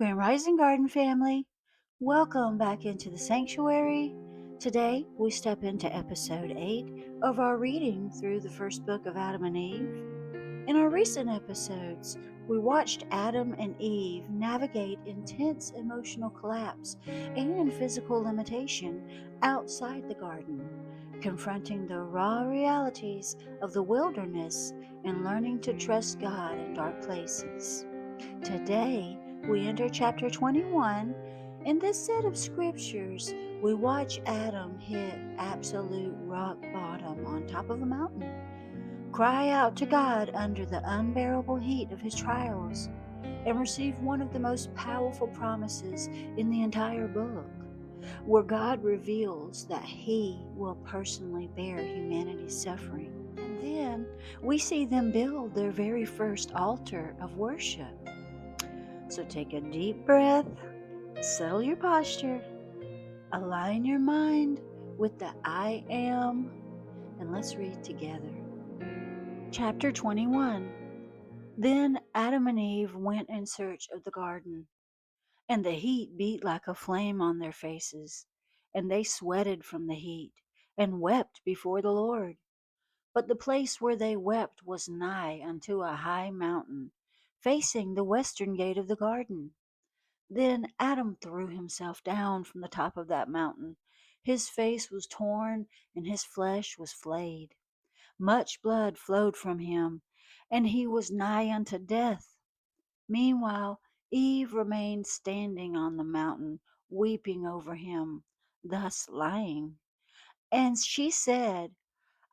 Grand Rising Garden family, welcome back into the sanctuary. Today we step into episode 8 of our reading through the first book of Adam and Eve. In our recent episodes, we watched Adam and Eve navigate intense emotional collapse and physical limitation outside the garden, confronting the raw realities of the wilderness and learning to trust God in dark places. Today, we enter chapter 21. In this set of scriptures, we watch Adam hit absolute rock bottom on top of a mountain, cry out to God under the unbearable heat of his trials, and receive one of the most powerful promises in the entire book, where God reveals that he will personally bear humanity's suffering. And then we see them build their very first altar of worship. So take a deep breath, settle your posture, align your mind with the I am, and let's read together. Chapter 21. Then Adam and Eve went in search of the garden, and the heat beat like a flame on their faces, and they sweated from the heat, and wept before the Lord. But the place where they wept was nigh unto a high mountain, facing the western gate of the garden. Then Adam threw himself down from the top of that mountain. His face was torn, and his flesh was flayed. Much blood flowed from him, and he was nigh unto death. Meanwhile Eve remained standing on the mountain, weeping over him, thus lying. And she said,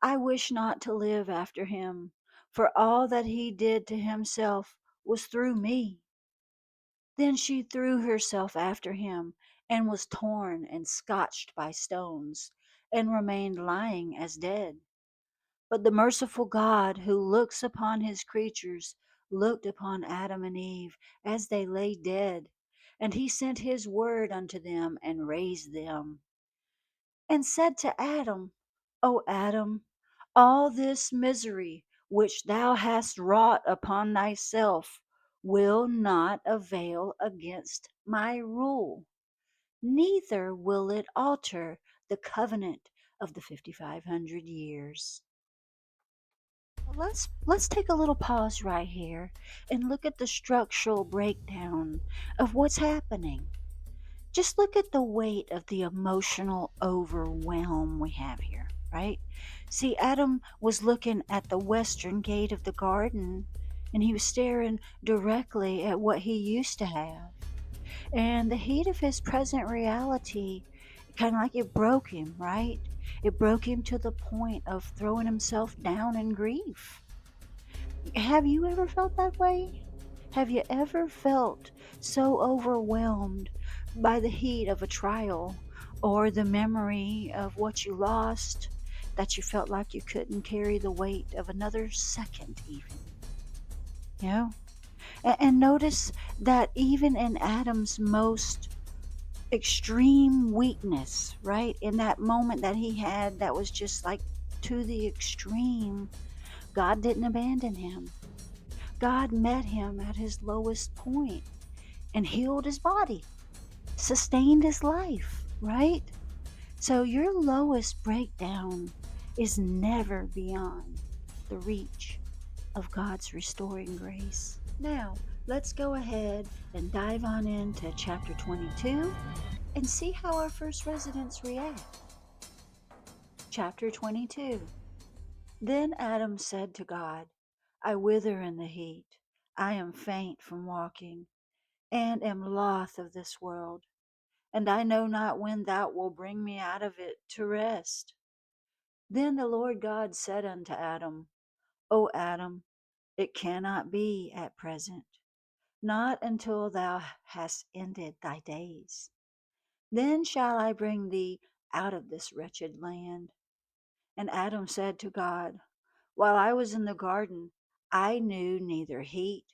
I wish not to live after him, for all that he did to himself was through me. Then she threw herself after him, and was torn and scotched by stones, and remained lying as dead. But the merciful God, who looks upon his creatures, looked upon Adam and Eve as they lay dead, and he sent his word unto them, and raised them, and said to Adam, O Adam, all this misery which thou hast wrought upon thyself will not avail against my rule, neither will it alter the covenant of the 5,500 years. Let's take a little pause right here and look at the structural breakdown of what's happening. Just look at the weight of the emotional overwhelm we have here, right? See, Adam was looking at the western gate of the garden, and he was staring directly at what he used to have. And the heat of his present reality, kind of like it broke him, right? It broke him to the point of throwing himself down in grief. Have you ever felt that way? Have you ever felt so overwhelmed by the heat of a trial or the memory of what you lost that you felt like you couldn't carry the weight of another second, even? You know? And notice that even in Adam's most extreme weakness, right? In that moment that he had that was just like to the extreme, God didn't abandon him. God met him at his lowest point and healed his body, sustained his life, right? So your lowest breakdown is never beyond the reach of God's restoring grace. Now, let's go ahead and dive on into chapter 22 and see how our first residents react. Chapter 22. Then Adam said to God, I wither in the heat. I am faint from walking, and am loth of this world, and I know not when thou wilt bring me out of it to rest. Then the Lord God said unto Adam, O Adam, it cannot be at present, not until thou hast ended thy days. Then shall I bring thee out of this wretched land. And Adam said to God, While I was in the garden, I knew neither heat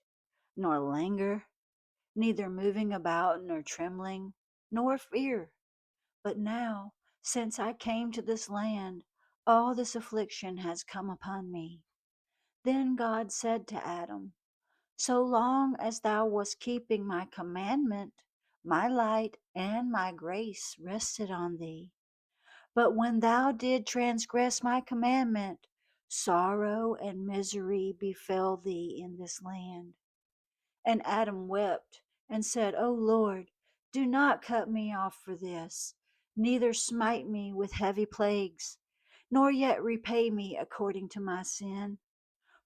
nor languor, neither moving about nor trembling, nor fear. But now, since I came to this land, all this affliction has come upon me. Then God said to Adam, So long as thou wast keeping my commandment, my light and my grace rested on thee. But when thou did transgress my commandment, sorrow and misery befell thee in this land. And Adam wept and said, O Lord, do not cut me off for this, neither smite me with heavy plagues, nor yet repay me according to my sin.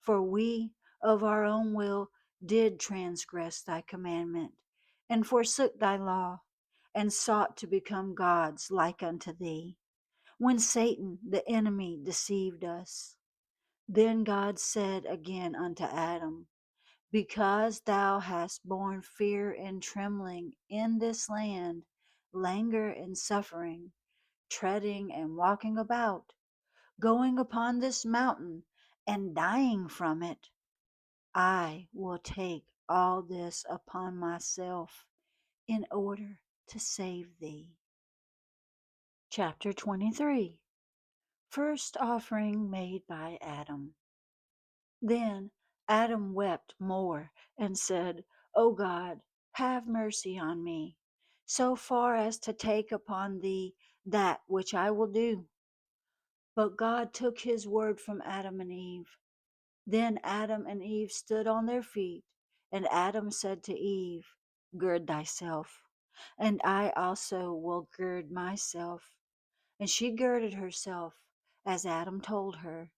For we of our own will did transgress thy commandment, and forsook thy law, and sought to become gods like unto thee, when Satan the enemy deceived us. Then God said again unto Adam, because thou hast borne fear and trembling in this land, languor and suffering, treading and walking about, going upon this mountain and dying from it, I will take all this upon myself in order to save thee. Chapter 23. First offering made by Adam. Then Adam wept more and said, O God, have mercy on me, so far as to take upon thee that which I will do. But God took his word from Adam and Eve. Then Adam and Eve stood on their feet, and Adam said to Eve, Gird thyself, and I also will gird myself. And she girded herself, as Adam told her.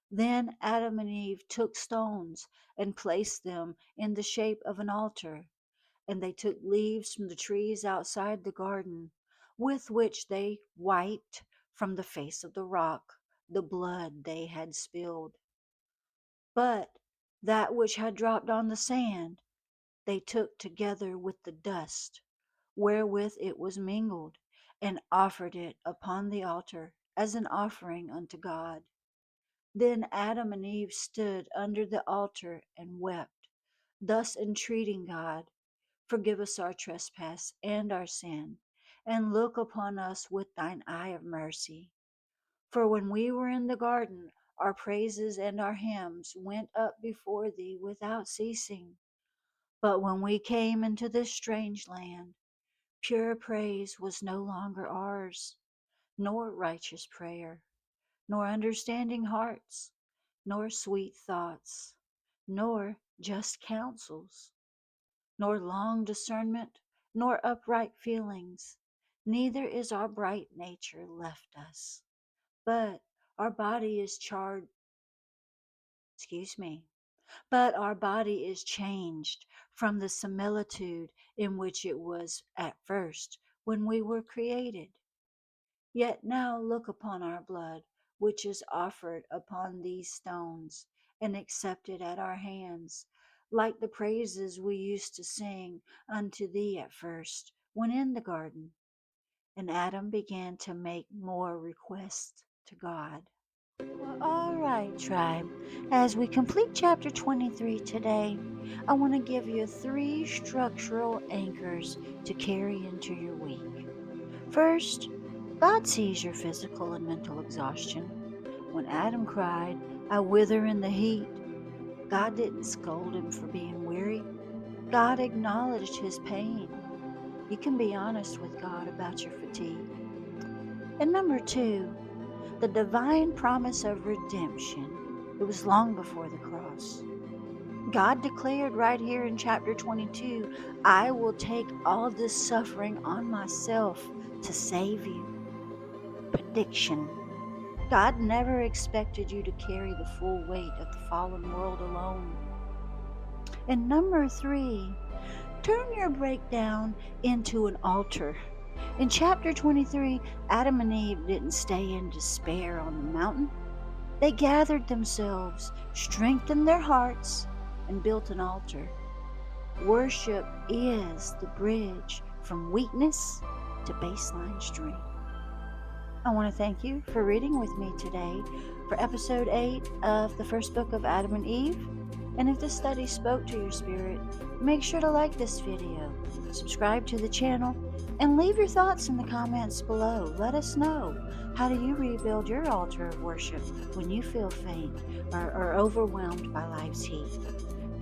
Then Adam and Eve took stones and placed them in the shape of an altar, and they took leaves from the trees outside the garden, with which they wiped from the face of the rock the blood they had spilled. But that which had dropped on the sand they took together with the dust wherewith it was mingled, and offered it upon the altar as an offering unto God. Then Adam and Eve stood under the altar and wept, thus entreating God, Forgive us our trespass and our sin, and look upon us with thine eye of mercy. For when we were in the garden, our praises and our hymns went up before thee without ceasing. But when we came into this strange land, pure praise was no longer ours, nor righteous prayer, nor understanding hearts, nor sweet thoughts, nor just counsels, nor long discernment, nor upright feelings. Neither is our bright nature left us, but our body is charred, excuse me, but our body is changed from the similitude in which it was at first when we were created. Yet now look upon our blood, which is offered upon these stones, and accepted at our hands, like the praises we used to sing unto thee at first, when in the garden. And Adam began to make more requests to God. Well, all right, tribe. As we complete chapter 23 today, I want to give you 3 structural anchors to carry into your week. First, God sees your physical and mental exhaustion. When Adam cried, I wither in the heat, God didn't scold him for being weary. God acknowledged his pain. You can be honest with God about your fatigue. And number 2, the divine promise of redemption. It was long before the cross. God declared right here in chapter 22, I will take all this suffering on myself to save you. Prediction. God never expected you to carry the full weight of the fallen world alone. And number 3, turn your breakdown into an altar. In chapter 23, Adam and Eve didn't stay in despair on the mountain. They gathered themselves, strengthened their hearts, and built an altar. Worship is the bridge from weakness to baseline strength. I want to thank you for reading with me today for episode 8 of the first book of Adam and Eve. And if this study spoke to your spirit, make sure to like this video, subscribe to the channel, and leave your thoughts in the comments below. Let us know, how do you rebuild your altar of worship when you feel faint or overwhelmed by life's heat?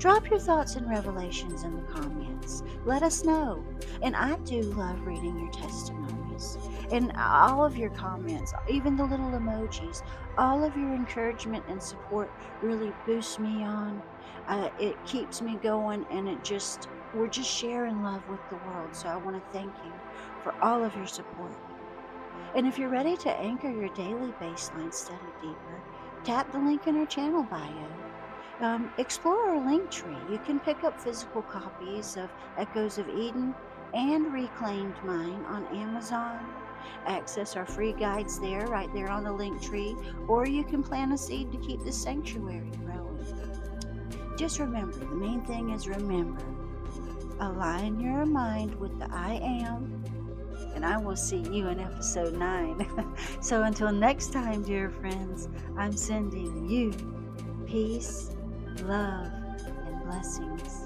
Drop your thoughts and revelations in the comments. Let us know. And I do love reading your testimonies and all of your comments, even the little emojis. All of your encouragement and support really boosts me on. It keeps me going, and we're just sharing love with the world. So I want to thank you for all of your support. And if you're ready to anchor your daily baseline study deeper, tap the link in our channel bio. Explore our link tree. You can pick up physical copies of Echoes of Eden and Reclaimed Mine on Amazon. Access our free guides there, right there on the link tree, or you can plant a seed to keep the sanctuary growing. Just remember, the main thing is remember, align your mind with the I am, and I will see you in episode 9. So until next time, dear friends, I'm sending you peace, love, and blessings.